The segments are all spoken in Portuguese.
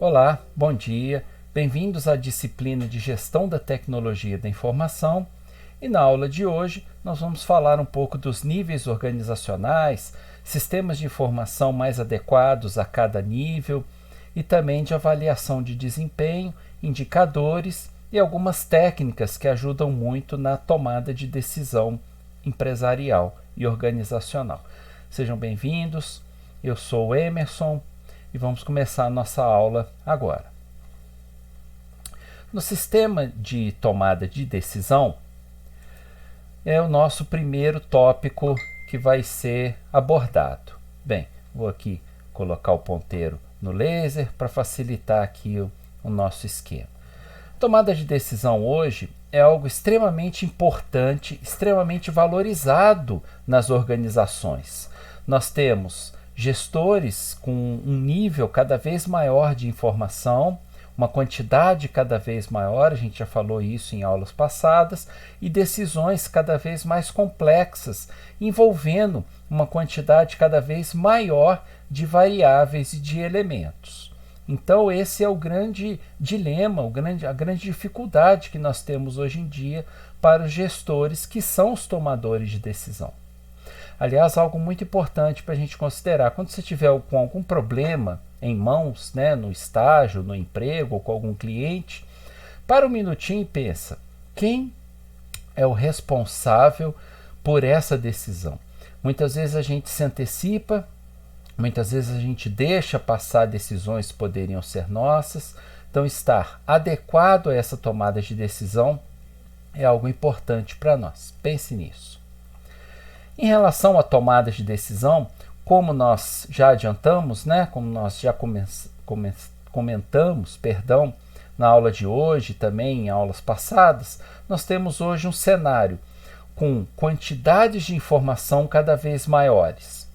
Olá, bom dia, bem-vindos à disciplina de Gestão da Tecnologia da Informação e na aula de hoje nós vamos falar um pouco dos níveis organizacionais, sistemas de informação mais adequados a cada nível e também de avaliação de desempenho, indicadores e algumas técnicas que ajudam muito na tomada de decisão empresarial e organizacional. Sejam bem-vindos, eu sou o Emerson e vamos começar a nossa aula agora. No sistema de tomada de decisão, é o nosso primeiro tópico que vai ser abordado. Bem, vou aqui colocar o ponteiro no laser para facilitar aqui o nosso esquema. Tomada de decisão hoje é algo extremamente importante, extremamente valorizado nas organizações. Nós temos gestores com um nível cada vez maior de informação, uma quantidade cada vez maior, a gente já falou isso em aulas passadas, e decisões cada vez mais complexas, envolvendo uma quantidade cada vez maior de variáveis e de elementos. Então esse é o grande dilema, a grande dificuldade que nós temos hoje em dia para os gestores que são os tomadores de decisão. Aliás, algo muito importante para a gente considerar, quando você estiver com algum problema em mãos, no estágio, no emprego ou com algum cliente, para um minutinho e pensa, quem é o responsável por essa decisão? Muitas vezes a gente se antecipa, muitas vezes a gente deixa passar decisões que poderiam ser nossas, então estar adequado a essa tomada de decisão é algo importante para nós. Pense nisso. Em relação à tomada de decisão, como nós já adiantamos, como nós já comentamos, na aula de hoje, também em aulas passadas, nós temos hoje um cenário com quantidades de informação cada vez maiores,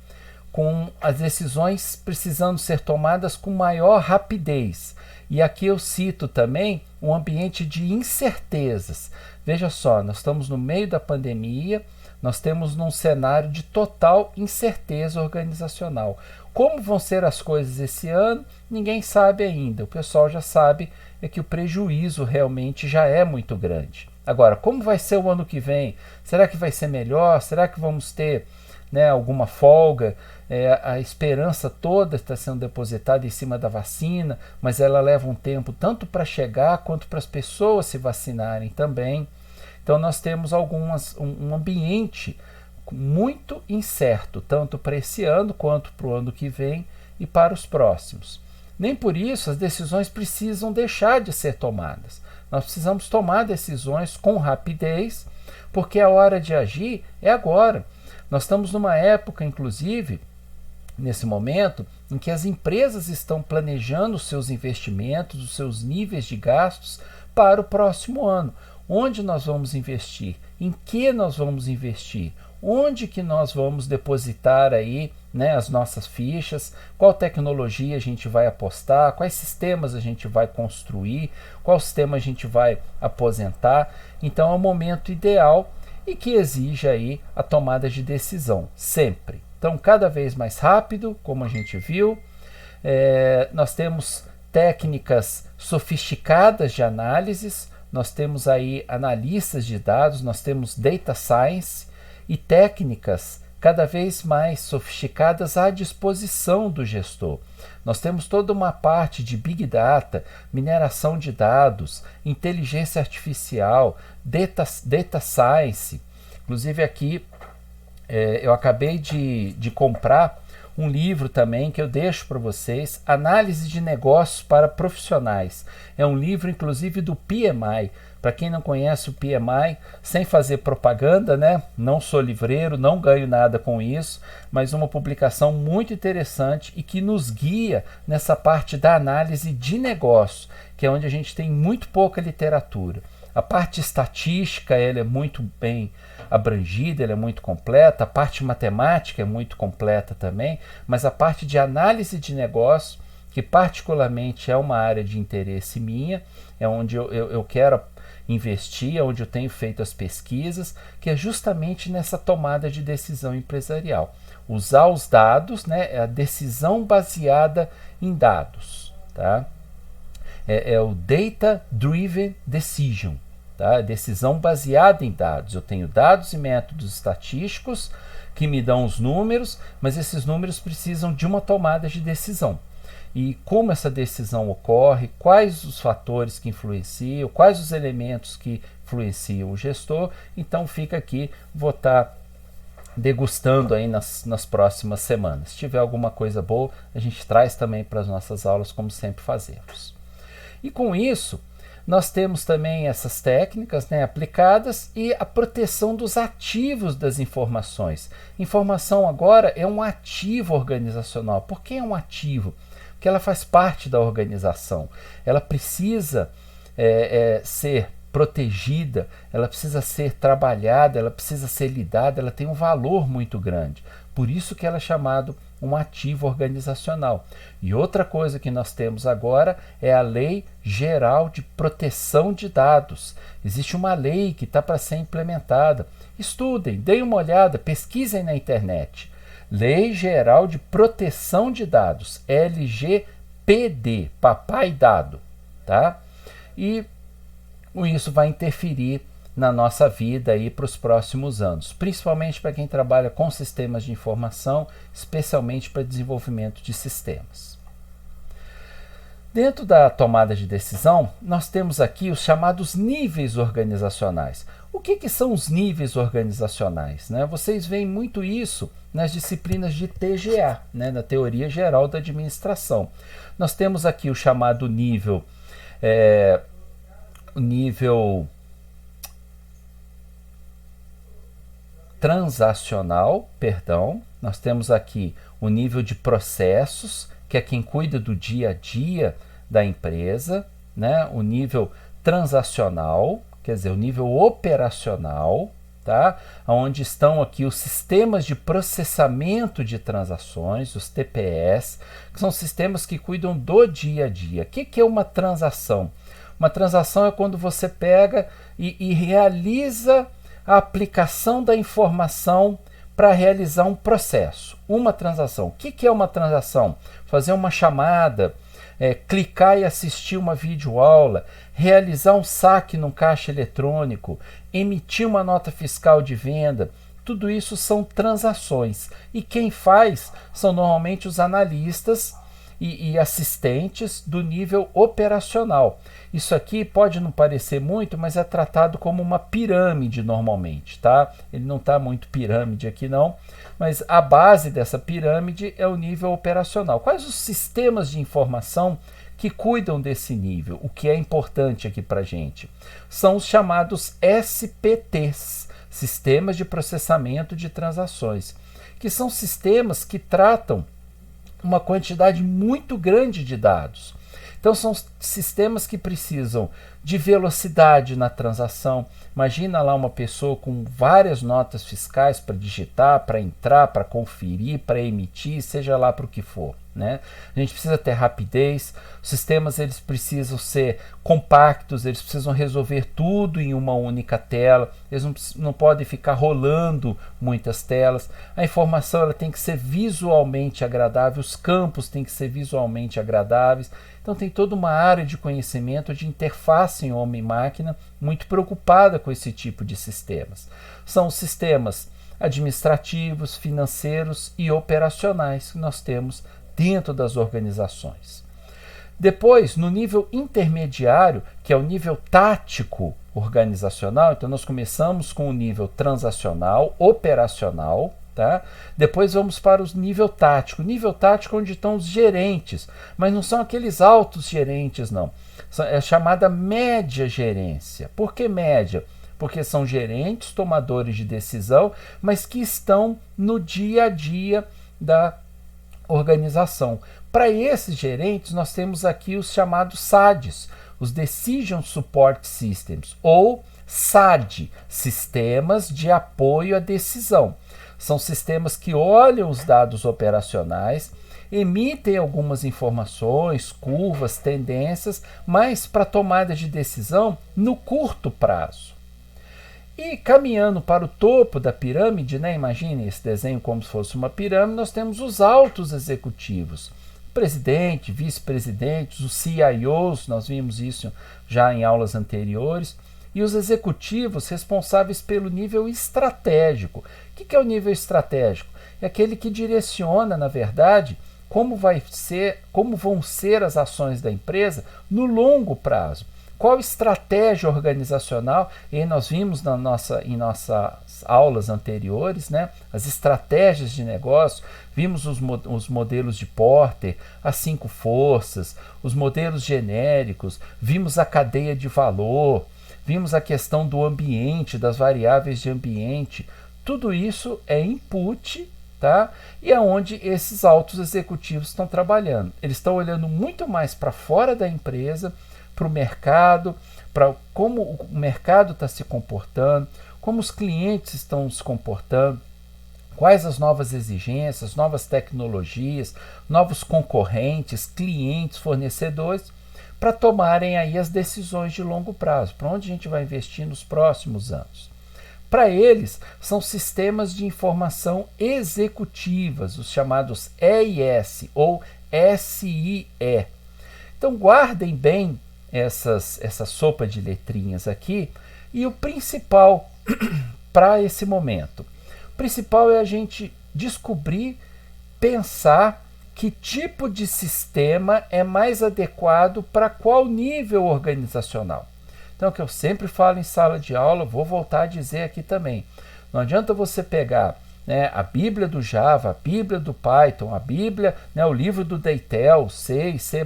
com as decisões precisando ser tomadas com maior rapidez. E aqui eu cito também um ambiente de incertezas. Veja só, nós estamos no meio da pandemia, nós temos num cenário de total incerteza organizacional. Como vão ser as coisas esse ano, ninguém sabe ainda. O pessoal já sabe que o prejuízo realmente já é muito grande. Agora, como vai ser o ano que vem? Será que vai ser melhor? Será que vamos ter alguma folga? A esperança toda está sendo depositada em cima da vacina, mas ela leva um tempo tanto para chegar quanto para as pessoas se vacinarem também. Então nós temos um ambiente muito incerto, tanto para esse ano quanto para o ano que vem e para os próximos. Nem por isso as decisões precisam deixar de ser tomadas. Nós precisamos tomar decisões com rapidez, porque a hora de agir é agora. Nós estamos numa época, inclusive, nesse momento, em que as empresas estão planejando os seus investimentos, os seus níveis de gastos para o próximo ano. Onde nós vamos investir? Em que nós vamos investir? Onde que nós vamos depositar aí, as nossas fichas? Qual tecnologia a gente vai apostar? Quais sistemas a gente vai construir? Qual sistema a gente vai aposentar? Então é o momento ideal e que exige aí a tomada de decisão, sempre. Então cada vez mais rápido, como a gente viu, nós temos técnicas sofisticadas de análises, nós temos aí analistas de dados, nós temos data science e técnicas cada vez mais sofisticadas à disposição do gestor. Nós temos toda uma parte de Big Data, mineração de dados, inteligência artificial, data science. Inclusive aqui eu acabei de comprar um livro também que eu deixo para vocês, Análise de Negócios para Profissionais. É um livro, inclusive, do PMI. Para quem não conhece o PMI, sem fazer propaganda, não sou livreiro, não ganho nada com isso, mas uma publicação muito interessante e que nos guia nessa parte da análise de negócio, que é onde a gente tem muito pouca literatura. A parte estatística ela é muito bem abrangida, ela é muito completa, a parte matemática é muito completa também, mas a parte de análise de negócio, que particularmente é uma área de interesse minha, é onde eu quero investir, é onde eu tenho feito as pesquisas, que é justamente nessa tomada de decisão empresarial. Usar os dados, a decisão baseada em dados. Tá? é o Data Driven Decision, tá? Decisão baseada em dados. Eu tenho dados e métodos estatísticos que me dão os números, mas esses números precisam de uma tomada de decisão. E como essa decisão ocorre, quais os fatores que influenciam, quais os elementos que influenciam o gestor. Então fica aqui, vou estar degustando aí nas próximas semanas. Se tiver alguma coisa boa, a gente traz também para as nossas aulas, como sempre fazemos. E com isso, nós temos também essas técnicas, né, aplicadas, e a proteção dos ativos das informações. Informação agora é um ativo organizacional. Por que é um ativo? Porque ela faz parte da organização. Ela precisa ser protegida, ela precisa ser trabalhada, ela precisa ser lidada, ela tem um valor muito grande. Por isso que ela é chamado um ativo organizacional. E outra coisa que nós temos agora é a Lei Geral de Proteção de Dados. Existe uma lei que está para ser implementada. Estudem, deem uma olhada, pesquisem na internet. Lei Geral de Proteção de Dados, LGPD, papai dado, tá? E isso vai interferir na nossa vida aí para os próximos anos, principalmente para quem trabalha com sistemas de informação, especialmente para desenvolvimento de sistemas. Dentro da tomada de decisão, nós temos aqui os chamados níveis organizacionais. O que são os níveis organizacionais, né? Vocês veem muito isso nas disciplinas de TGA, né? Na Teoria Geral da Administração. Nós temos aqui o chamado nível transacional, nós temos aqui o nível de processos, que é quem cuida do dia a dia da empresa, né? O nível transacional, quer dizer, o nível operacional, tá? Onde estão aqui os sistemas de processamento de transações, os TPS, que são sistemas que cuidam do dia a dia. O que é uma transação? Uma transação é quando você pega e realiza a aplicação da informação para realizar um processo. Uma transação. O que é uma transação? Fazer uma chamada, clicar e assistir uma videoaula, realizar um saque num caixa eletrônico, emitir uma nota fiscal de venda. Tudo isso são transações. E quem faz são normalmente os analistas e assistentes do nível operacional. Isso aqui pode não parecer muito, mas é tratado como uma pirâmide normalmente, tá? Ele não está muito pirâmide aqui não, mas a base dessa pirâmide é o nível operacional. Quais os sistemas de informação que cuidam desse nível? O que é importante aqui para a gente? São os chamados SPTs, Sistemas de Processamento de Transações, que são sistemas que tratam uma quantidade muito grande de dados. Então são sistemas que precisam de velocidade na transação. Imagina lá uma pessoa com várias notas fiscais para digitar, para entrar, para conferir, para emitir, seja lá para o que for, né? A gente precisa ter rapidez. Os sistemas eles precisam ser compactos, eles precisam resolver tudo em uma única tela. Eles não podem ficar rolando muitas telas. A informação ela tem que ser visualmente agradável, os campos têm que ser visualmente agradáveis. Então tem toda uma área de conhecimento de interface em homem e máquina muito preocupada com esse tipo de sistemas. São os sistemas administrativos, financeiros e operacionais que nós temos dentro das organizações. Depois, no nível intermediário, que é o nível tático organizacional, então nós começamos com o nível transacional, operacional, tá? Depois vamos para o nível tático. Nível tático onde estão os gerentes, mas não são aqueles altos gerentes, não. É chamada média gerência. Por que média? Porque são gerentes, tomadores de decisão, mas que estão no dia a dia da organização. Para esses gerentes, nós temos aqui os chamados SADs, os Decision Support Systems, ou SAD, Sistemas de Apoio à Decisão. São sistemas que olham os dados operacionais, emitem algumas informações, curvas, tendências, mas para tomada de decisão no curto prazo. E caminhando para o topo da pirâmide, né? Imagine esse desenho como se fosse uma pirâmide, nós temos os altos executivos. presidente, vice-presidentes, os CIOs, nós vimos isso já em aulas anteriores, e os executivos responsáveis pelo nível estratégico. O que é o nível estratégico? É aquele que direciona, na verdade, como vão ser as ações da empresa no longo prazo. Qual estratégia organizacional? E aí nós vimos em nossas aulas anteriores, né, as estratégias de negócio, vimos os modelos de Porter, as 5 forças, os modelos genéricos, vimos a cadeia de valor, vimos a questão do ambiente, das variáveis de ambiente. Tudo isso é input, tá? E é onde esses altos executivos estão trabalhando. Eles estão olhando muito mais para fora da empresa, para o mercado, para como o mercado está se comportando, como os clientes estão se comportando, quais as novas exigências, novas tecnologias, novos concorrentes, clientes, fornecedores, para tomarem aí as decisões de longo prazo, para onde a gente vai investir nos próximos anos. Para eles, são sistemas de informação executivas, os chamados EIS ou SIE. Então guardem bem essa sopa de letrinhas aqui, e o principal para esse momento. O principal é a gente descobrir, pensar que tipo de sistema é mais adequado para qual nível organizacional. Então, o que eu sempre falo em sala de aula, vou voltar a dizer aqui também. Não adianta você pegar, né, a Bíblia do Java, a Bíblia do Python, a Bíblia, né, o livro do Deitel, C, C++,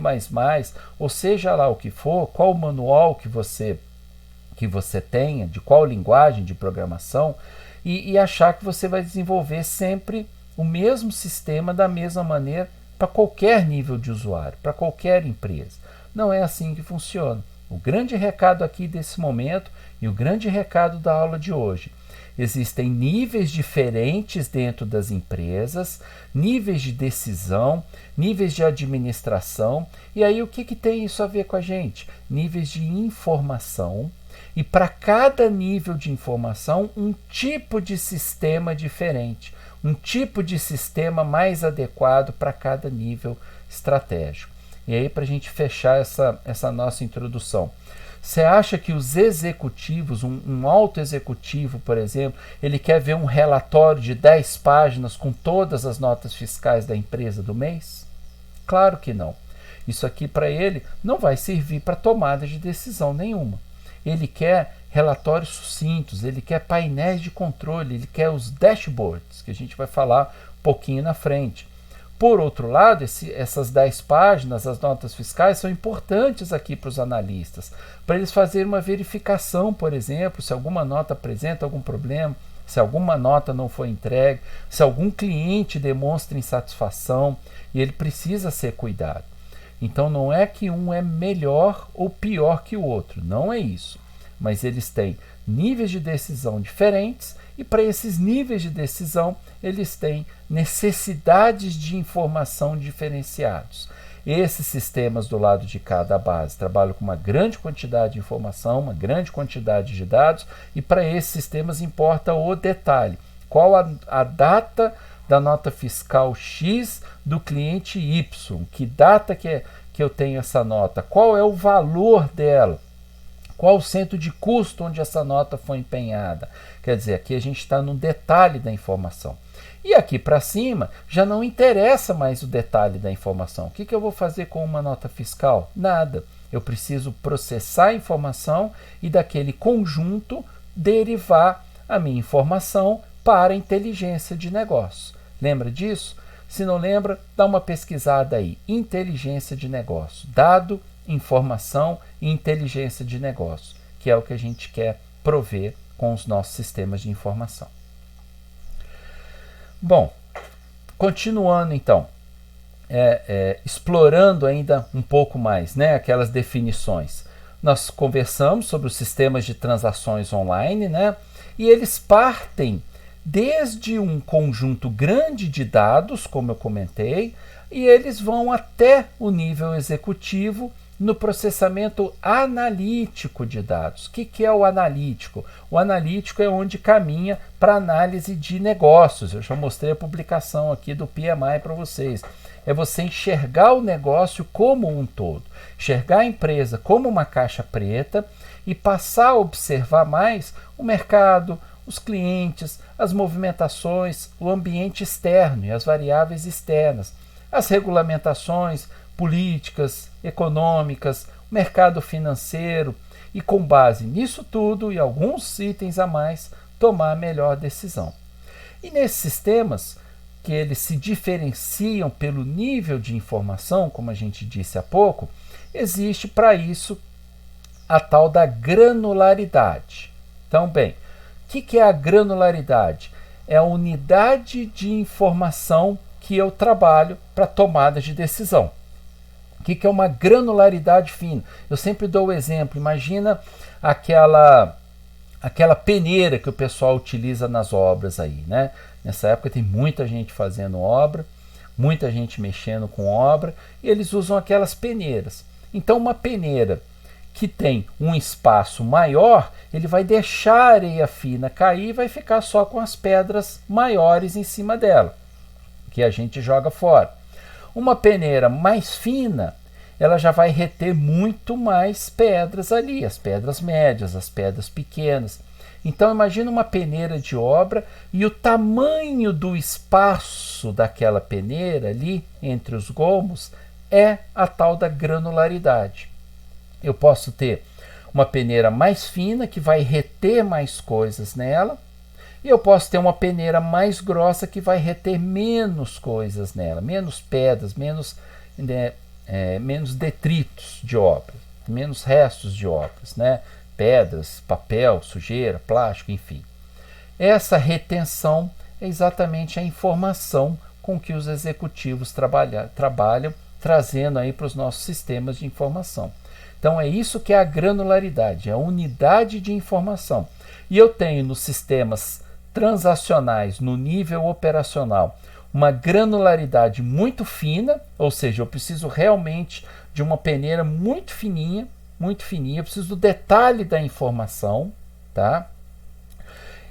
ou seja lá o que for, qual manual que você tenha, de qual linguagem de programação, e achar que você vai desenvolver sempre o mesmo sistema da mesma maneira para qualquer nível de usuário, para qualquer empresa. Não é assim que funciona. O grande recado aqui desse momento e o grande recado da aula de hoje: existem níveis diferentes dentro das empresas, níveis de decisão, níveis de administração. E aí o que tem isso a ver com a gente? Níveis de informação. E para cada nível de informação, um tipo de sistema diferente, um tipo de sistema mais adequado para cada nível estratégico. E aí, para a gente fechar essa nossa introdução, você acha que os executivos, um alto executivo, por exemplo, ele quer ver um relatório de 10 páginas com todas as notas fiscais da empresa do mês? Claro que não. Isso aqui para ele não vai servir para tomada de decisão nenhuma. Ele quer relatórios sucintos, ele quer painéis de controle, ele quer os dashboards, que a gente vai falar um pouquinho na frente. Por outro lado, essas 10 páginas, as notas fiscais, são importantes aqui para os analistas, para eles fazerem uma verificação, por exemplo, se alguma nota apresenta algum problema, se alguma nota não foi entregue, se algum cliente demonstra insatisfação e ele precisa ser cuidado. Então não é que um é melhor ou pior que o outro, não é isso. Mas eles têm níveis de decisão diferentes e para esses níveis de decisão eles têm necessidades de informação diferenciados. Esses sistemas do lado de cá da base trabalham com uma grande quantidade de informação, uma grande quantidade de dados, e para esses sistemas importa o detalhe. Qual a data da nota fiscal X do cliente Y? Que data que eu tenho essa nota? Qual é o valor dela? Qual o centro de custo onde essa nota foi empenhada? Quer dizer, aqui a gente está no detalhe da informação. E aqui para cima já não interessa mais o detalhe da informação. O que eu vou fazer com uma nota fiscal? Nada. Eu preciso processar a informação e daquele conjunto derivar a minha informação para a inteligência de negócio. Lembra disso? Se não lembra, dá uma pesquisada aí. Inteligência de negócio. Dado, informação e inteligência de negócio, que é o que a gente quer prover com os nossos sistemas de informação. Bom, continuando então, explorando ainda um pouco mais, né, aquelas definições. Nós conversamos sobre os sistemas de transações online, né, e eles partem desde um conjunto grande de dados, como eu comentei, e eles vão até o nível executivo no processamento analítico de dados. O que é o analítico? O analítico é onde caminha para análise de negócios. Eu já mostrei a publicação aqui do PMI para vocês. é você enxergar o negócio como um todo, enxergar a empresa como uma caixa preta e passar a observar mais o mercado, os clientes, as movimentações, o ambiente externo e as variáveis externas, as regulamentações políticas, econômicas, o mercado financeiro e, com base nisso tudo e alguns itens a mais, tomar a melhor decisão. E nesses sistemas, que eles se diferenciam pelo nível de informação, como a gente disse há pouco, existe para isso a tal da granularidade. Então, bem, o que é a granularidade? É a unidade de informação que eu trabalho para tomada de decisão. O que é uma granularidade fina? Eu sempre dou o exemplo, imagina aquela peneira que o pessoal utiliza nas obras aí, né? Nessa época tem muita gente fazendo obra, muita gente mexendo com obra, e eles usam aquelas peneiras. Então, uma peneira que tem um espaço maior, ele vai deixar a areia fina cair e vai ficar só com as pedras maiores em cima dela, que a gente joga fora. Uma peneira mais fina, ela já vai reter muito mais pedras ali, as pedras médias, as pedras pequenas. Então imagina uma peneira de obra e o tamanho do espaço daquela peneira ali entre os gomos é a tal da granularidade. Eu posso ter uma peneira mais fina que vai reter mais coisas nela, e eu posso ter uma peneira mais grossa que vai reter menos coisas nela, menos pedras, menos detritos de obra, menos restos de obras, né? Pedras, papel, sujeira, plástico, enfim. Essa retenção é exatamente a informação com que os executivos trabalham, trazendo aí para os nossos sistemas de informação. Então é isso que é a granularidade, é a unidade de informação. E eu tenho nos sistemas transacionais, no nível operacional, uma granularidade muito fina, ou seja, eu preciso realmente de uma peneira muito fininha, eu preciso do detalhe da informação, tá?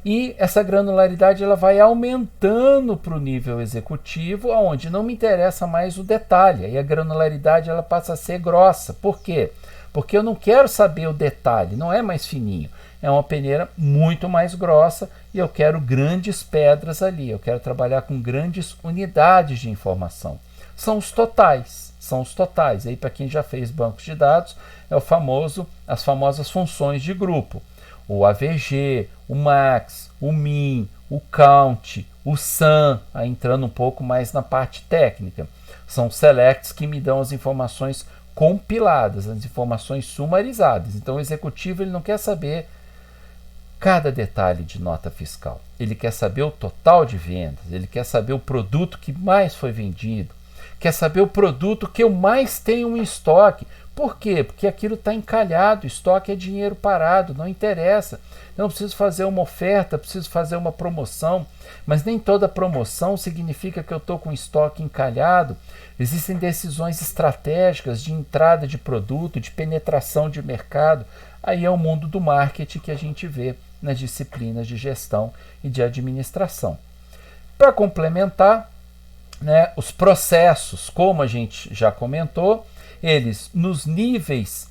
E essa granularidade ela vai aumentando para o nível executivo, onde não me interessa mais o detalhe, e a granularidade ela passa a ser grossa. Por quê? Porque eu não quero saber o detalhe, não é mais fininho, é uma peneira muito mais grossa e eu quero grandes pedras ali, eu quero trabalhar com grandes unidades de informação. São os totais. Aí para quem já fez bancos de dados, é as famosas funções de grupo. O AVG, o MAX, o MIN, o COUNT, o SUM, entrando um pouco mais na parte técnica. São selects que me dão as informações compiladas, as informações sumarizadas. Então o executivo ele não quer saber cada detalhe de nota fiscal. Ele quer saber o total de vendas, ele quer saber o produto que mais foi vendido, quer saber o produto que eu mais tenho em estoque. Por quê? Porque aquilo está encalhado, estoque é dinheiro parado, não interessa. Eu não preciso fazer uma oferta, preciso fazer uma promoção, mas nem toda promoção significa que eu estou com estoque encalhado. Existem decisões estratégicas de entrada de produto, de penetração de mercado. Aí é o mundo do marketing que a gente vê nas disciplinas de gestão e de administração. Para complementar, né, os processos, como a gente já comentou, eles nos níveis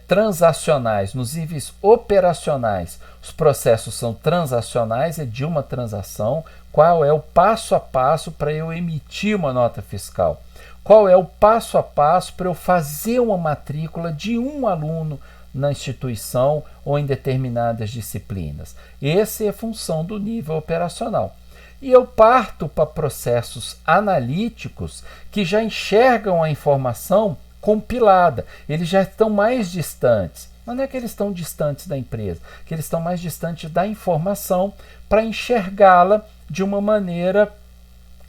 transacionais, nos níveis operacionais, os processos são transacionais, é de uma transação. Qual é o passo a passo para eu emitir uma nota fiscal? Qual é o passo a passo para eu fazer uma matrícula de um aluno na instituição ou em determinadas disciplinas? Essa é a função do nível operacional. E eu parto para processos analíticos que já enxergam a informação compilada. Eles já estão mais distantes. Não é que eles estão distantes da empresa, que eles estão mais distantes da informação para enxergá-la de uma maneira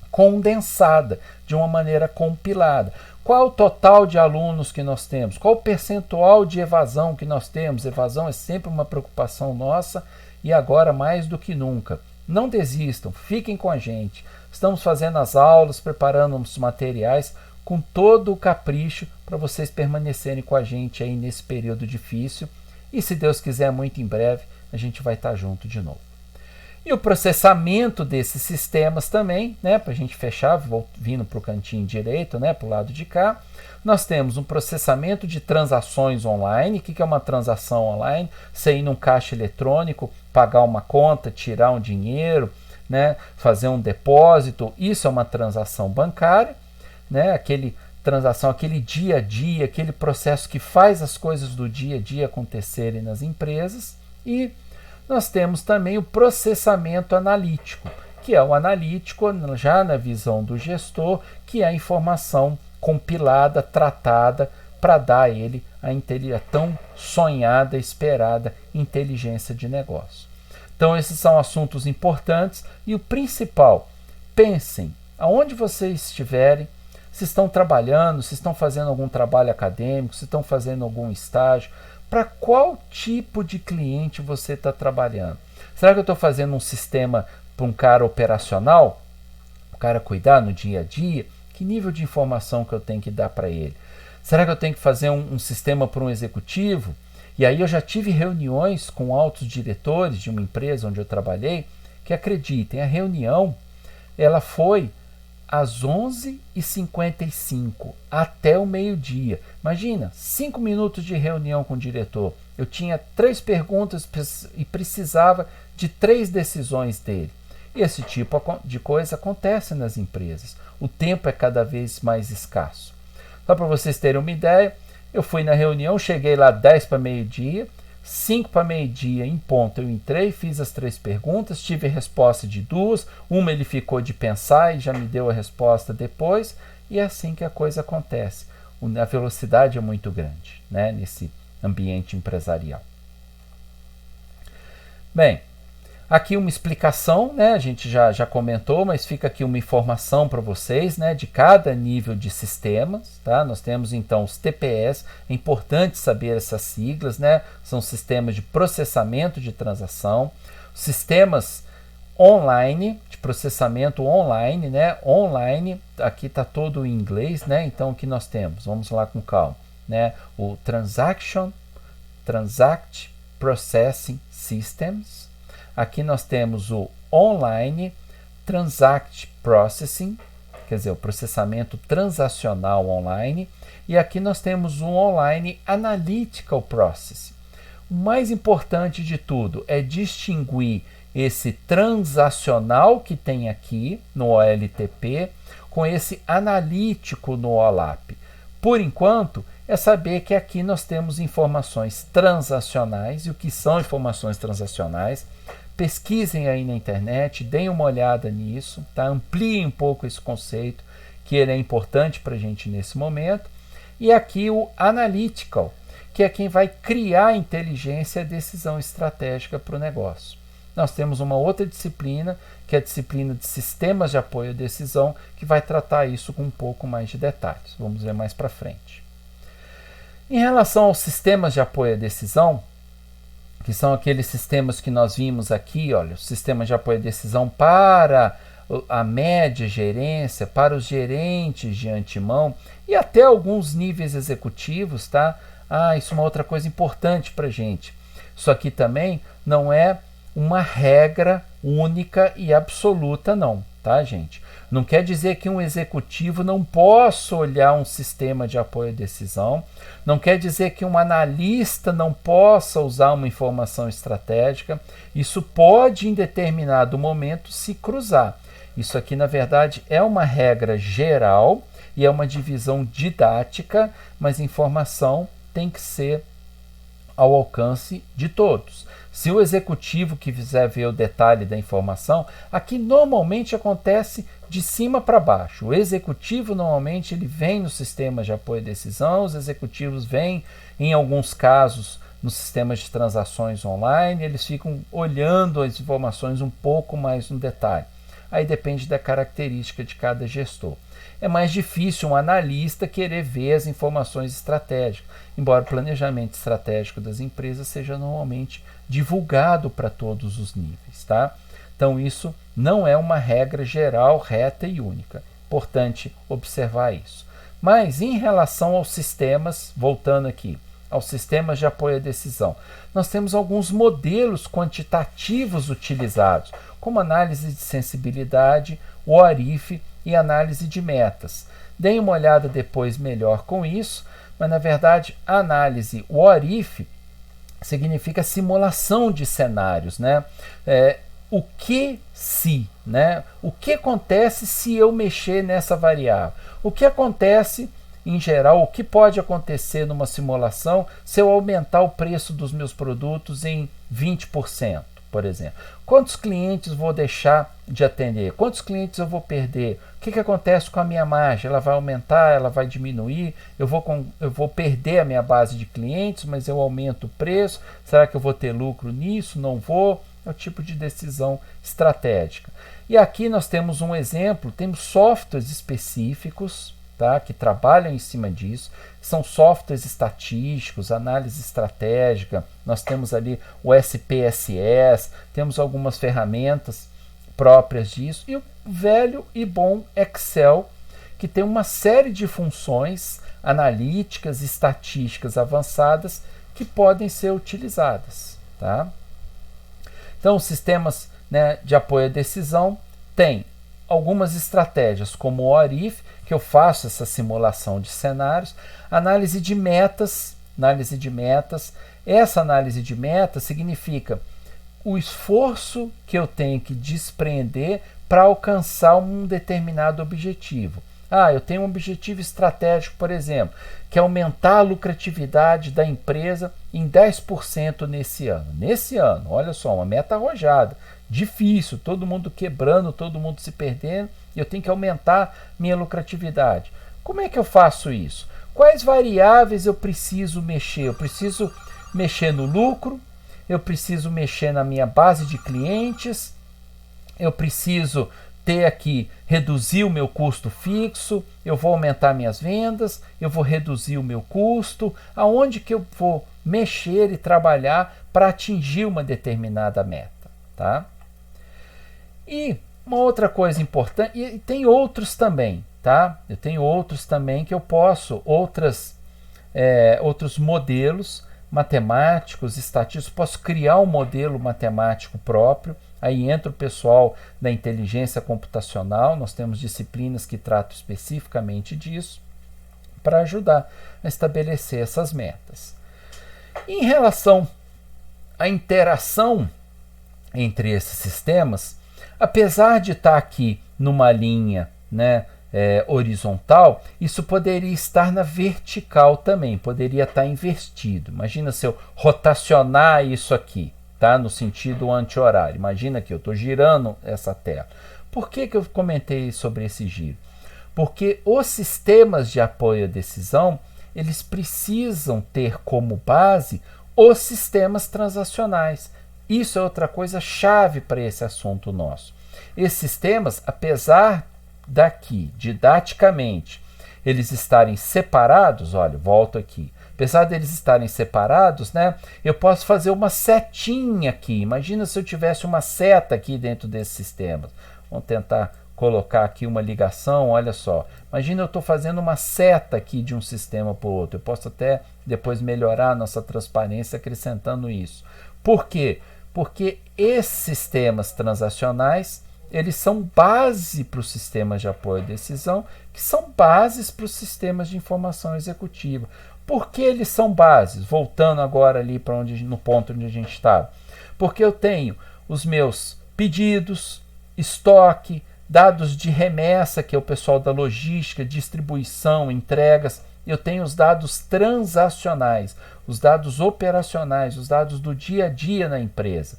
condensada, de uma maneira compilada. Qual o total de alunos que nós temos? Qual o percentual de evasão que nós temos? Evasão é sempre uma preocupação nossa e agora mais do que nunca. Não desistam, fiquem com a gente. Estamos fazendo as aulas, preparando os materiais com todo o capricho para vocês permanecerem com a gente aí nesse período difícil. E se Deus quiser, muito em breve, a gente vai estar junto de novo. E o processamento desses sistemas também, né, para a gente fechar, vindo para o cantinho direito, né, para o lado de cá, nós temos um processamento de transações online. O que é uma transação online? Você ir num caixa eletrônico, pagar uma conta, tirar um dinheiro, né, fazer um depósito, isso é uma transação bancária, né, aquele dia a dia, aquele processo que faz as coisas do dia a dia acontecerem nas empresas. E nós temos também o processamento analítico, que é o analítico já na visão do gestor, que é a informação compilada, tratada, para dar a ele a tão sonhada, esperada inteligência de negócio. Então esses são assuntos importantes e o principal, pensem, aonde vocês estiverem, se estão trabalhando, se estão fazendo algum trabalho acadêmico, se estão fazendo algum estágio, para qual tipo de cliente você está trabalhando? Será que eu estou fazendo um sistema para um cara operacional? O cara cuidar no dia a dia? Que nível de informação que eu tenho que dar para ele? Será que eu tenho que fazer um sistema para um executivo? E aí eu já tive reuniões com altos diretores de uma empresa onde eu trabalhei, que acreditem, a reunião ela foi às 11h55 até o meio-dia. Imagina, 5 minutos de reunião com o diretor. Eu tinha 3 perguntas e precisava de 3 decisões dele. E esse tipo de coisa acontece nas empresas. O tempo é cada vez mais escasso. Só para vocês terem uma ideia, eu fui na reunião, cheguei lá 10 para meio-dia, 5 para meio-dia em ponto eu entrei, fiz as 3 perguntas, tive a resposta de 2, uma ele ficou de pensar e já me deu a resposta depois, e é assim que a coisa acontece. A velocidade é muito grande, né, nesse ambiente empresarial. Bem, aqui uma explicação, né, a gente já comentou, mas fica aqui uma informação para vocês, né, de cada nível de sistemas, tá? Nós temos então os TPS, é importante saber essas siglas, né? São sistemas de processamento de transação, sistemas online, de processamento online, né? Online, aqui está todo em inglês, né? Então o que nós temos? Vamos lá com calma, né? O Transact Processing Systems. Aqui nós temos o Online Transact Processing, quer dizer, o processamento transacional online. E aqui nós temos um Online Analytical Processing. O mais importante de tudo é distinguir esse transacional que tem aqui no OLTP com esse analítico no OLAP. Por enquanto, é saber que aqui nós temos informações transacionais. E o que são informações transacionais? Pesquisem aí na internet, deem uma olhada nisso, tá? Ampliem um pouco esse conceito, que ele é importante para a gente nesse momento. E aqui o Analytical, que é quem vai criar a inteligência e a decisão estratégica para o negócio. Nós temos uma outra disciplina, que é a disciplina de sistemas de apoio à decisão, que vai tratar isso com um pouco mais de detalhes. Vamos ver mais para frente. Em relação aos sistemas de apoio à decisão, que são aqueles sistemas que nós vimos aqui, olha, o sistema de apoio à decisão para a média gerência, para os gerentes de antemão e até alguns níveis executivos, tá? Isso é uma outra coisa importante para a gente. Isso aqui também não é uma regra única e absoluta, não, tá, gente? Não quer dizer que um executivo não possa olhar um sistema de apoio à decisão, não quer dizer que um analista não possa usar uma informação estratégica. Isso pode, em determinado momento, se cruzar. Isso aqui, na verdade, é uma regra geral e é uma divisão didática, mas informação tem que ser ao alcance de todos. Se o executivo quiser ver o detalhe da informação, aqui normalmente acontece de cima para baixo. O executivo normalmente ele vem no sistema de apoio à decisão, os executivos vêm, em alguns casos, nos sistemas de transações online, eles ficam olhando as informações um pouco mais no detalhe. Aí depende da característica de cada gestor. É mais difícil um analista querer ver as informações estratégicas, embora o planejamento estratégico das empresas seja normalmente divulgado para todos os níveis, tá? Então isso não é uma regra geral, reta e única. Importante observar isso. Mas em relação aos sistemas, voltando aqui, aos sistemas de apoio à decisão? Nós temos alguns modelos quantitativos utilizados, como análise de sensibilidade, o ORIF e análise de metas. Deem uma olhada depois melhor com isso, mas na verdade a análise, o ORIF, significa simulação de cenários, né? O que se, né? O que acontece se eu mexer nessa variável? O que acontece, em geral, o que pode acontecer numa simulação se eu aumentar o preço dos meus produtos em 20%, por exemplo? Quantos clientes vou deixar de atender? Quantos clientes eu vou perder? O que acontece com a minha margem? Ela vai aumentar? Ela vai diminuir? Eu vou perder a minha base de clientes, mas eu aumento o preço? Será que eu vou ter lucro nisso? Não vou? É o tipo de decisão estratégica. E aqui nós temos um exemplo, temos softwares específicos, tá, que trabalham em cima disso, são softwares estatísticos, análise estratégica, nós temos ali o SPSS, temos algumas ferramentas próprias disso, e o velho e bom Excel, que tem uma série de funções analíticas, estatísticas avançadas que podem ser utilizadas, tá? Então, os sistemas, né, de apoio à decisão têm algumas estratégias, como o ORIF, que eu faço essa simulação de cenários, análise de metas. Essa análise de metas significa o esforço que eu tenho que desprender para alcançar um determinado objetivo. Eu tenho um objetivo estratégico, por exemplo, que é aumentar a lucratividade da empresa em 10% nesse ano. Nesse ano, olha só, uma meta arrojada, difícil, todo mundo quebrando, todo mundo se perdendo, e eu tenho que aumentar minha lucratividade. Como é que eu faço isso? Quais variáveis eu preciso mexer? Eu preciso mexer no lucro, eu preciso mexer na minha base de clientes, eu preciso ter aqui, reduzir o meu custo fixo, eu vou aumentar minhas vendas, eu vou reduzir o meu custo, aonde que eu vou mexer e trabalhar para atingir uma determinada meta, tá? E uma outra coisa importante, e tem outros também, tá? Eu tenho outros também que eu posso, outros modelos matemáticos, estatísticos, posso criar um modelo matemático próprio. Aí entra o pessoal da inteligência computacional, nós temos disciplinas que tratam especificamente disso, para ajudar a estabelecer essas metas. Em relação à interação entre esses sistemas, apesar de estar aqui numa linha, né, horizontal, isso poderia estar na vertical também, poderia estar invertido. Imagina se eu rotacionar isso aqui, tá? No sentido anti-horário. Imagina que eu estou girando essa tela. Por que eu comentei sobre esse giro? Porque os sistemas de apoio à decisão, eles precisam ter como base os sistemas transacionais. Isso é outra coisa chave para esse assunto nosso. Esses sistemas, apesar daqui, didaticamente, eles estarem separados, olha, volto aqui. Apesar deles estarem separados, né, eu posso fazer uma setinha aqui. Imagina se eu tivesse uma seta aqui dentro desses sistemas. Vamos tentar colocar aqui uma ligação, olha só. Imagina eu estou fazendo uma seta aqui de um sistema para o outro. Eu posso até depois melhorar a nossa transparência acrescentando isso. Por quê? Porque esses sistemas transacionais, eles são base para os sistemas de apoio à decisão, que são bases para os sistemas de informação executiva. Por que eles são bases? Voltando agora ali para no ponto onde a gente estava. Porque eu tenho os meus pedidos, estoque, dados de remessa, que é o pessoal da logística, distribuição, entregas. Eu tenho os dados transacionais, os dados operacionais, os dados do dia a dia na empresa.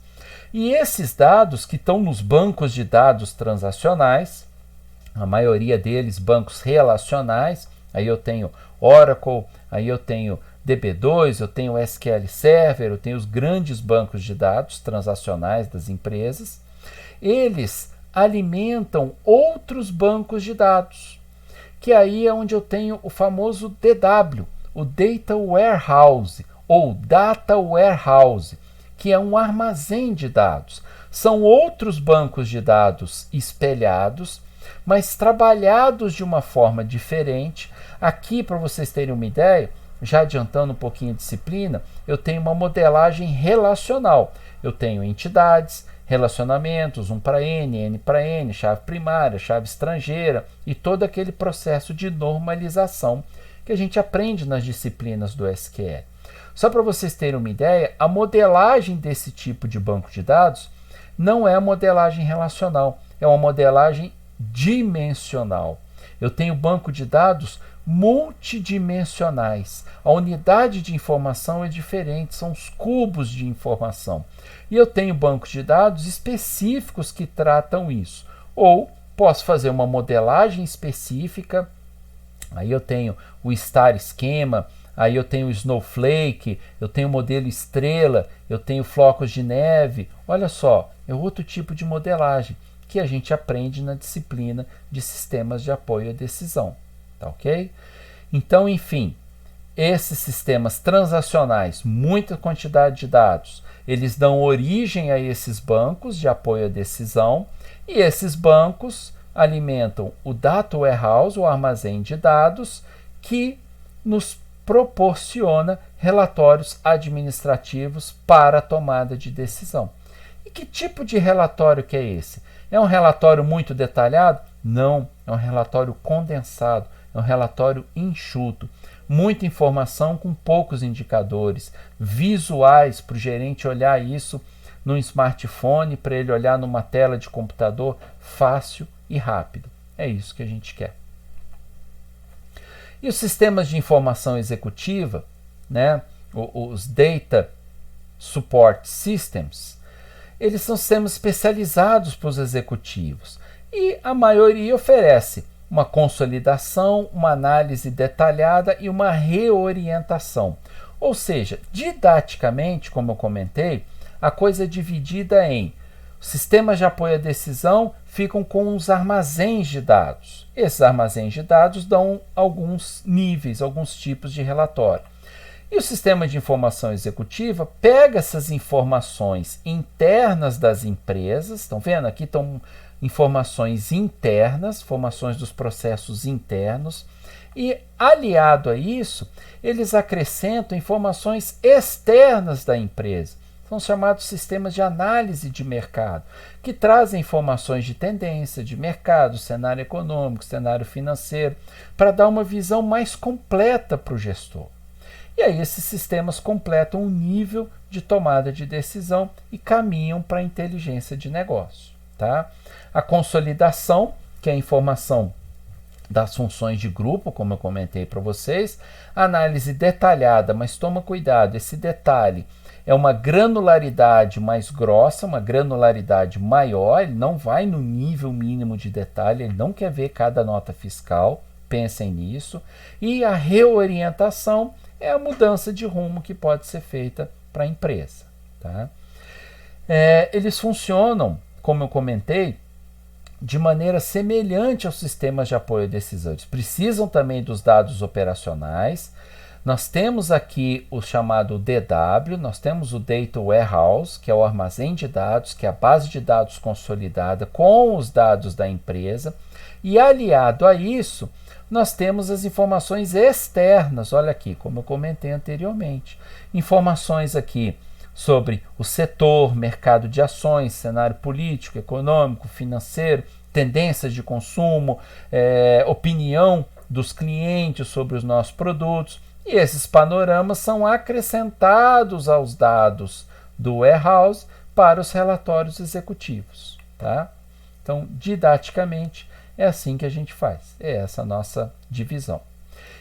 E esses dados que estão nos bancos de dados transacionais, a maioria deles bancos relacionais, aí eu tenho Oracle, aí eu tenho DB2, eu tenho SQL Server, eu tenho os grandes bancos de dados transacionais das empresas, eles alimentam outros bancos de dados, que aí é onde eu tenho o famoso DW, o Data Warehouse ou Data Warehouse, que é um armazém de dados. São outros bancos de dados espelhados, mas trabalhados de uma forma diferente. Aqui, para vocês terem uma ideia, já adiantando um pouquinho a disciplina, eu tenho uma modelagem relacional. Eu tenho entidades, relacionamentos, 1 para N, N para N, chave primária, chave estrangeira e todo aquele processo de normalização que a gente aprende nas disciplinas do SQL. Só para vocês terem uma ideia, a modelagem desse tipo de banco de dados não é a modelagem relacional, é uma modelagem dimensional. Eu tenho banco de dados multidimensionais. A unidade de informação é diferente, são os cubos de informação. E eu tenho bancos de dados específicos que tratam isso. Ou posso fazer uma modelagem específica, aí eu tenho o Star Schema, aí eu tenho o Snowflake, eu tenho o modelo estrela, eu tenho flocos de neve. Olha só, é outro tipo de modelagem que a gente aprende na disciplina de sistemas de apoio à decisão. Tá ok? Então, enfim, esses sistemas transacionais, muita quantidade de dados, eles dão origem a esses bancos de apoio à decisão e esses bancos alimentam o Data Warehouse, o armazém de dados, que nos proporciona relatórios administrativos para a tomada de decisão. E que tipo de relatório que é esse? É um relatório muito detalhado? Não, é um relatório condensado, é um relatório enxuto. Muita informação com poucos indicadores, visuais para o gerente olhar isso no smartphone, para ele olhar numa tela de computador fácil e rápido. É isso que a gente quer. E os sistemas de informação executiva, né, os Data Support Systems, eles são sistemas especializados para os executivos e a maioria oferece uma consolidação, uma análise detalhada e uma reorientação. Ou seja, didaticamente, como eu comentei, a coisa é dividida em sistemas de apoio à decisão ficam com os armazéns de dados. Esses armazéns de dados dão alguns níveis, alguns tipos de relatório. E o sistema de informação executiva pega essas informações internas das empresas, estão vendo? Aqui estão informações internas, informações dos processos internos, e aliado a isso, eles acrescentam informações externas da empresa. São chamados sistemas de análise de mercado, que trazem informações de tendência, de mercado, cenário econômico, cenário financeiro, para dar uma visão mais completa para o gestor. E aí esses sistemas completam o nível de tomada de decisão e caminham para a inteligência de negócio. Tá? A consolidação, que é a informação das funções de grupo, como eu comentei para vocês, análise detalhada, mas toma cuidado, esse detalhe é uma granularidade mais grossa, uma granularidade maior, ele não vai no nível mínimo de detalhe, ele não quer ver cada nota fiscal, pensem nisso, e a reorientação é a mudança de rumo que pode ser feita para a empresa. Tá? Eles funcionam, como eu comentei, de maneira semelhante aos sistemas de apoio à decisão. Eles precisam também dos dados operacionais. Nós temos aqui o chamado DW, nós temos o Data Warehouse, que é o armazém de dados, que é a base de dados consolidada com os dados da empresa. E aliado a isso, nós temos as informações externas, olha aqui, como eu comentei anteriormente. Informações aqui sobre o setor, mercado de ações, cenário político, econômico, financeiro, tendências de consumo, opinião dos clientes sobre os nossos produtos. E esses panoramas são acrescentados aos dados do warehouse para os relatórios executivos. Tá? Então, didaticamente, é assim que a gente faz. É essa a nossa divisão.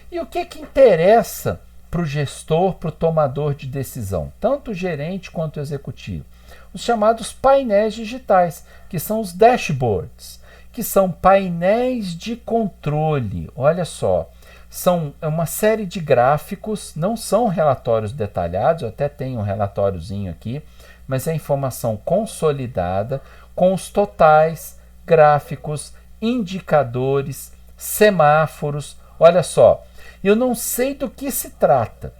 E o que interessa para o gestor, para o tomador de decisão, tanto o gerente quanto o executivo? Os chamados painéis digitais, que são os dashboards, que são painéis de controle. Olha só, são uma série de gráficos, não são relatórios detalhados, eu até tenho um relatóriozinho aqui, mas é informação consolidada com os totais, gráficos, indicadores, semáforos. Olha só, eu não sei do que se trata.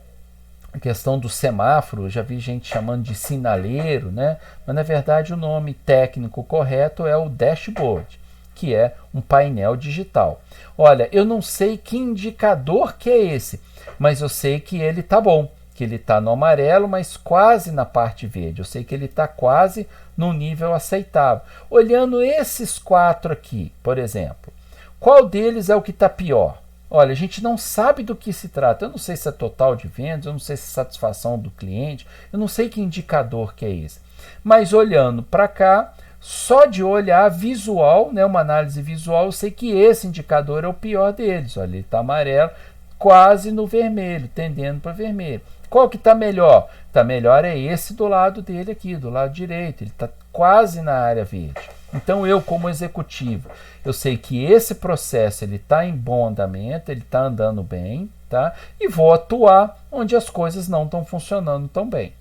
A questão do semáforo, eu já vi gente chamando de sinaleiro, né? Mas na verdade o nome técnico correto é o dashboard, que é um painel digital. Olha, eu não sei que indicador que é esse. mas eu sei que ele está bom, que ele está no amarelo, mas quase na parte verde. Eu sei que ele está quase num nível aceitável. Olhando esses 4 aqui, por exemplo, qual deles é o que está pior? Olha, a gente não sabe do que se trata. Eu não sei se é total de vendas, eu não sei se é satisfação do cliente, eu não sei que indicador que é esse. Mas olhando para cá, só de olhar visual, né, uma análise visual, eu sei que esse indicador é o pior deles. Olha, ele está amarelo, quase no vermelho, tendendo para vermelho. Qual que está melhor? Está melhor é esse do lado dele aqui, do lado direito. Ele está quase na área verde. Então eu, como executivo, eu sei que esse processo ele está em bom andamento, ele está andando bem, tá? E vou atuar onde as coisas não estão funcionando tão bem,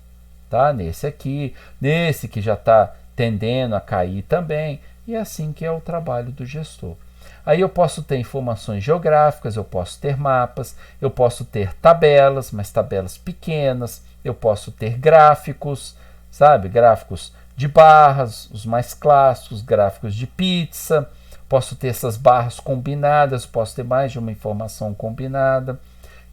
tá? Nesse aqui, nesse que já está tendendo a cair também. E é assim que é o trabalho do gestor. Aí eu posso ter informações geográficas, eu posso ter mapas, eu posso ter tabelas, mas tabelas pequenas, eu posso ter gráficos, sabe? Gráficos de barras, os mais clássicos, gráficos de pizza, posso ter essas barras combinadas, posso ter mais de uma informação combinada.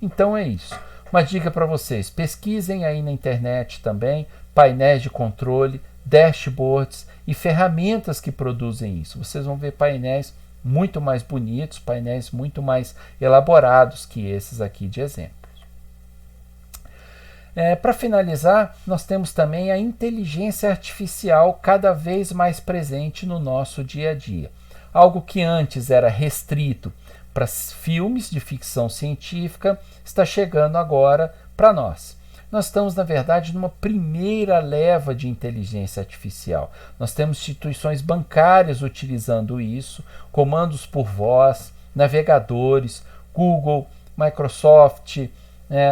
Então é isso. Uma dica para vocês, pesquisem aí na internet também painéis de controle, dashboards e ferramentas que produzem isso. Vocês vão ver painéis muito mais bonitos, painéis muito mais elaborados que esses aqui de exemplos. Para finalizar, nós temos também a inteligência artificial cada vez mais presente no nosso dia a dia. Algo que antes era restrito para filmes de ficção científica, está chegando agora para nós. Nós estamos, na verdade, numa primeira leva de inteligência artificial. Nós temos instituições bancárias utilizando isso, comandos por voz, navegadores, Google, Microsoft,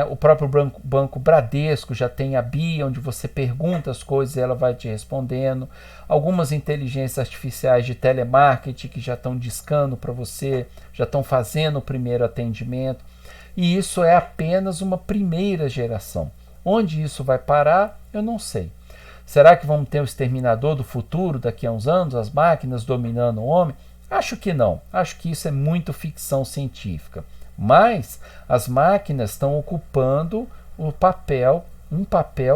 o próprio banco Bradesco já tem a BIA, onde você pergunta as coisas e ela vai te respondendo. Algumas inteligências artificiais de telemarketing que já estão discando para você, já estão fazendo o primeiro atendimento. E isso é apenas uma primeira geração. Onde isso vai parar, eu não sei. Será que vamos ter o exterminador do futuro daqui a uns anos, as máquinas dominando o homem? Acho que não. Acho que isso é muito ficção científica. Mas as máquinas estão ocupando um papel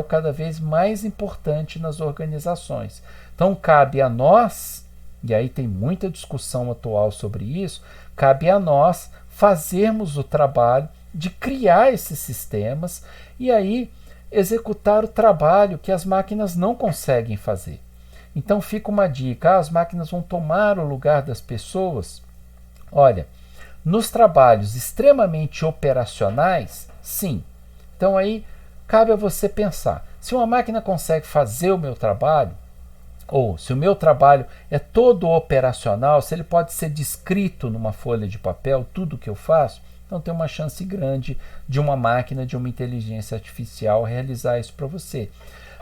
cada vez mais importante nas organizações. Então cabe a nós, e aí tem muita discussão atual sobre isso, cabe a nós fazermos o trabalho de criar esses sistemas e aí executar o trabalho que as máquinas não conseguem fazer. Então fica uma dica, as máquinas vão tomar o lugar das pessoas? Olha, nos trabalhos extremamente operacionais, sim. Então aí cabe a você pensar, se uma máquina consegue fazer o meu trabalho, ou se o meu trabalho é todo operacional, se ele pode ser descrito numa folha de papel, tudo que eu faço, então tem uma chance grande de uma máquina, de uma inteligência artificial realizar isso para você.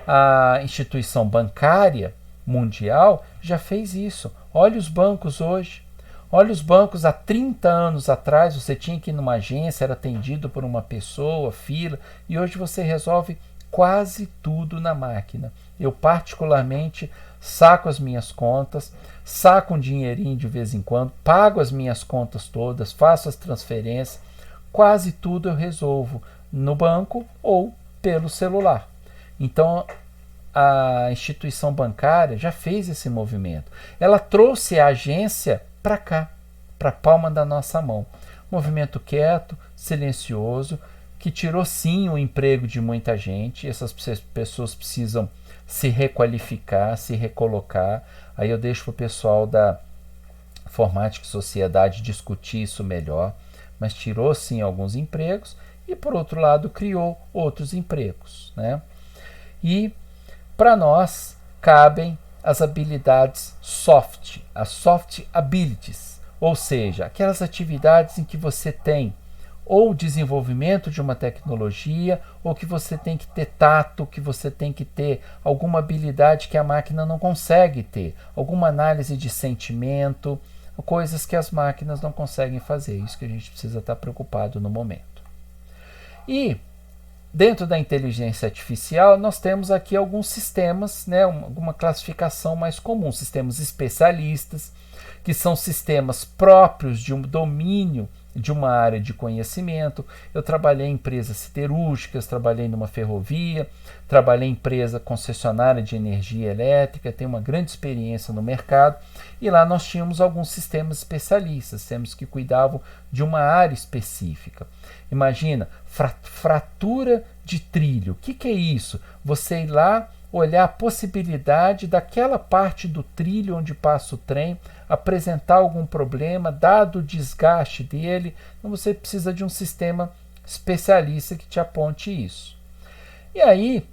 A instituição bancária mundial já fez isso. Olha os bancos hoje. Olha os bancos há 30 anos atrás, você tinha que ir numa agência, era atendido por uma pessoa, fila, e hoje você resolve quase tudo na máquina. Eu particularmente saco as minhas contas, saco um dinheirinho de vez em quando, pago as minhas contas todas, faço as transferências, quase tudo eu resolvo no banco ou pelo celular. Então a instituição bancária já fez esse movimento. Ela trouxe a agência para cá, para a palma da nossa mão. Movimento quieto, silencioso, que tirou sim o emprego de muita gente. Essas pessoas precisam se requalificar, se recolocar. Aí eu deixo para o pessoal da Informática e Sociedade discutir isso melhor. Mas tirou sim alguns empregos e, por outro lado, criou outros empregos, né? E para nós cabem as habilidades soft, as soft abilities, ou seja, aquelas atividades em que você tem ou desenvolvimento de uma tecnologia, ou que você tem que ter tato, que você tem que ter alguma habilidade que a máquina não consegue ter, alguma análise de sentimento, coisas que as máquinas não conseguem fazer. Isso que a gente precisa estar preocupado no momento. E dentro da inteligência artificial, nós temos aqui alguns sistemas, né, alguma classificação mais comum, sistemas especialistas, que são sistemas próprios de um domínio de uma área de conhecimento. Eu trabalhei em empresas siderúrgicas, trabalhei numa ferrovia, trabalhei em empresa concessionária de energia elétrica, tenho uma grande experiência no mercado, e lá nós tínhamos alguns sistemas especialistas, sistemas que cuidavam de uma área específica. Imagina, fratura de trilho. O que é isso? Você ir lá olhar a possibilidade daquela parte do trilho onde passa o trem apresentar algum problema, dado o desgaste dele, então você precisa de um sistema especialista que te aponte isso. E aí,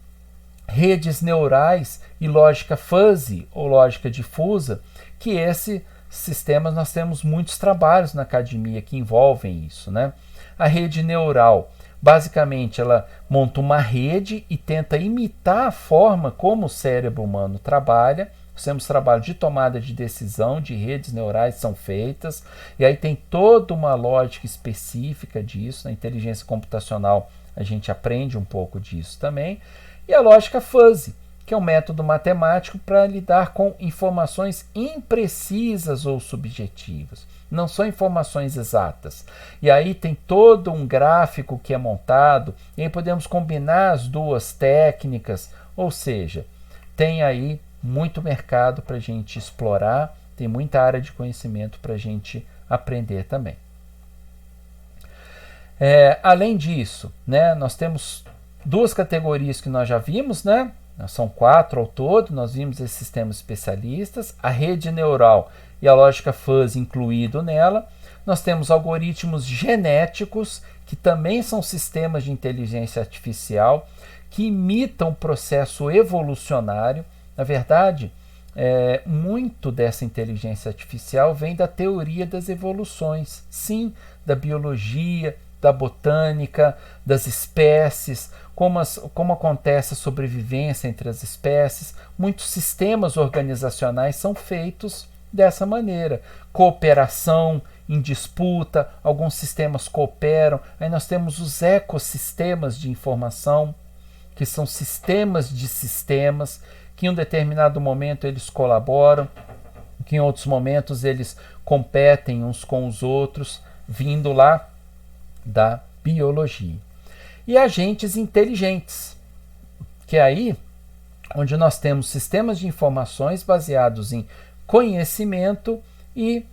redes neurais e lógica fuzzy ou lógica difusa, que esses sistemas nós temos muitos trabalhos na academia que envolvem isso, né? A rede neural, basicamente, ela monta uma rede e tenta imitar a forma como o cérebro humano trabalha. Nós temos trabalho de tomada de decisão, de redes neurais são feitas, e aí tem toda uma lógica específica disso. Na inteligência computacional a gente aprende um pouco disso também. E a lógica fuzzy, que é um método matemático para lidar com informações imprecisas ou subjetivas. Não são informações exatas. E aí tem todo um gráfico que é montado, e aí podemos combinar as duas técnicas, ou seja, tem aí muito mercado para a gente explorar, tem muita área de conhecimento para a gente aprender também. Além disso, né, nós temos duas categorias que nós já vimos, né? São 4 ao todo, nós vimos esses sistemas especialistas, a rede neural e a lógica fuzzy incluído nela. Nós temos algoritmos genéticos, que também são sistemas de inteligência artificial, que imitam o processo evolucionário. Na verdade, muito dessa inteligência artificial vem da teoria das evoluções, sim, da biologia, da botânica, das espécies, como acontece a sobrevivência entre as espécies. Muitos sistemas organizacionais são feitos dessa maneira. Cooperação em disputa, alguns sistemas cooperam. Aí nós temos os ecossistemas de informação, que são sistemas de sistemas, que em um determinado momento eles colaboram, que em outros momentos eles competem uns com os outros, vindo lá da biologia. E agentes inteligentes, que é aí onde nós temos sistemas de informações baseados em conhecimento e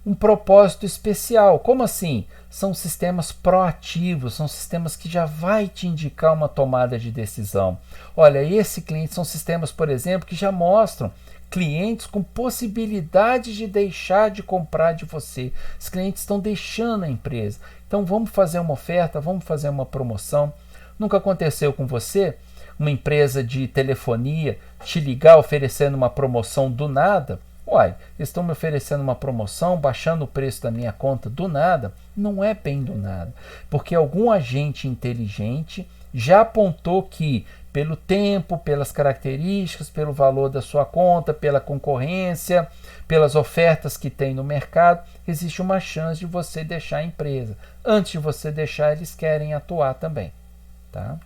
um propósito especial. Como assim? São sistemas proativos, são sistemas que já vai te indicar uma tomada de decisão. Olha, esse cliente são sistemas, por exemplo, que já mostram clientes com possibilidade de deixar de comprar de você. Os clientes estão deixando a empresa. Então vamos fazer uma oferta, vamos fazer uma promoção. Nunca aconteceu com você? Uma empresa de telefonia te ligar oferecendo uma promoção do nada? Uai, eles estão me oferecendo uma promoção, baixando o preço da minha conta do nada? Não é bem do nada, porque algum agente inteligente já apontou que, pelo tempo, pelas características, pelo valor da sua conta, pela concorrência, pelas ofertas que tem no mercado, existe uma chance de você deixar a empresa. Antes de você deixar, eles querem atuar também. Tá?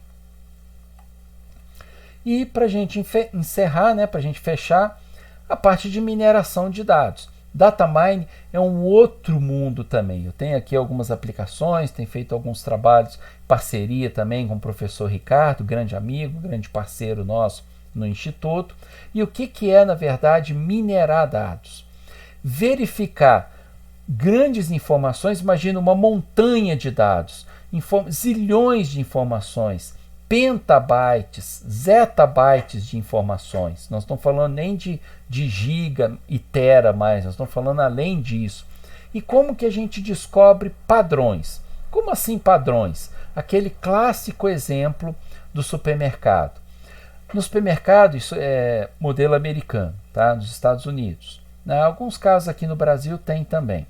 E para a gente encerrar, né, para a gente fechar, a parte de mineração de dados. Data mining é um outro mundo também. Eu tenho aqui algumas aplicações, tenho feito alguns trabalhos, parceria também com o professor Ricardo, grande amigo, grande parceiro nosso no Instituto. E o que é, na verdade, minerar dados? Verificar grandes informações, imagina uma montanha de dados, zilhões de informações, petabytes, zettabytes de informações. Nós não estamos falando nem de giga e tera mais, nós estamos falando além disso. E como que a gente descobre padrões? Como assim padrões? Aquele clássico exemplo do supermercado. No supermercado, isso é modelo americano, tá? Nos Estados Unidos. Alguns casos aqui no Brasil tem também.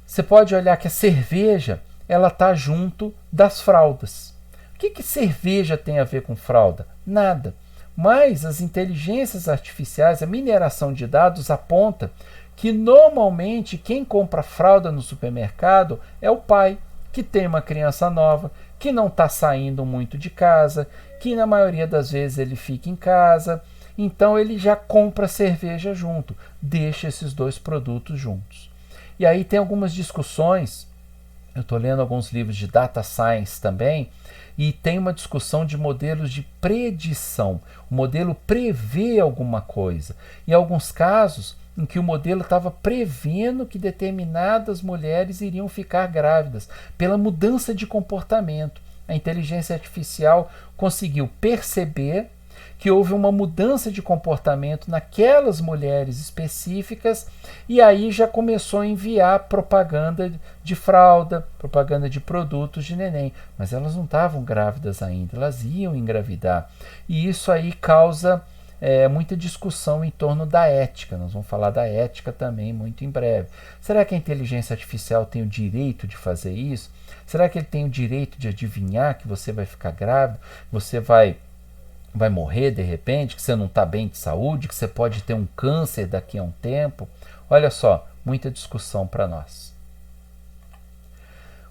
Você pode olhar que a cerveja ela está junto das fraldas. O que cerveja tem a ver com fralda? Nada. Mas as inteligências artificiais, a mineração de dados aponta que normalmente quem compra fralda no supermercado é o pai, que tem uma criança nova, que não está saindo muito de casa, que na maioria das vezes ele fica em casa, então ele já compra cerveja junto, deixa esses dois produtos juntos. E aí tem algumas discussões Eu estou lendo alguns livros de data science também, e tem uma discussão de modelos de predição. O modelo prevê alguma coisa. Em alguns casos, em que o modelo estava prevendo que determinadas mulheres iriam ficar grávidas, pela mudança de comportamento. A inteligência artificial conseguiu perceber que houve uma mudança de comportamento naquelas mulheres específicas, e aí já começou a enviar propaganda de fralda, propaganda de produtos de neném, mas elas não estavam grávidas ainda, elas iam engravidar, e isso aí causa muita discussão em torno da ética. Nós vamos falar da ética também muito em breve. Será que a inteligência artificial tem o direito de fazer isso? Será que ele tem o direito de adivinhar que você vai ficar grávida, você vai morrer de repente, que você não está bem de saúde, que você pode ter um câncer daqui a um tempo? Olha só, muita discussão para nós.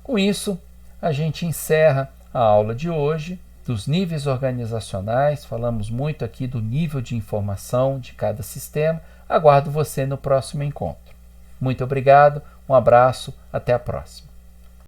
Com isso, a gente encerra a aula de hoje dos níveis organizacionais. Falamos muito aqui do nível de informação de cada sistema. Aguardo você no próximo encontro. Muito obrigado, um abraço, até a próxima.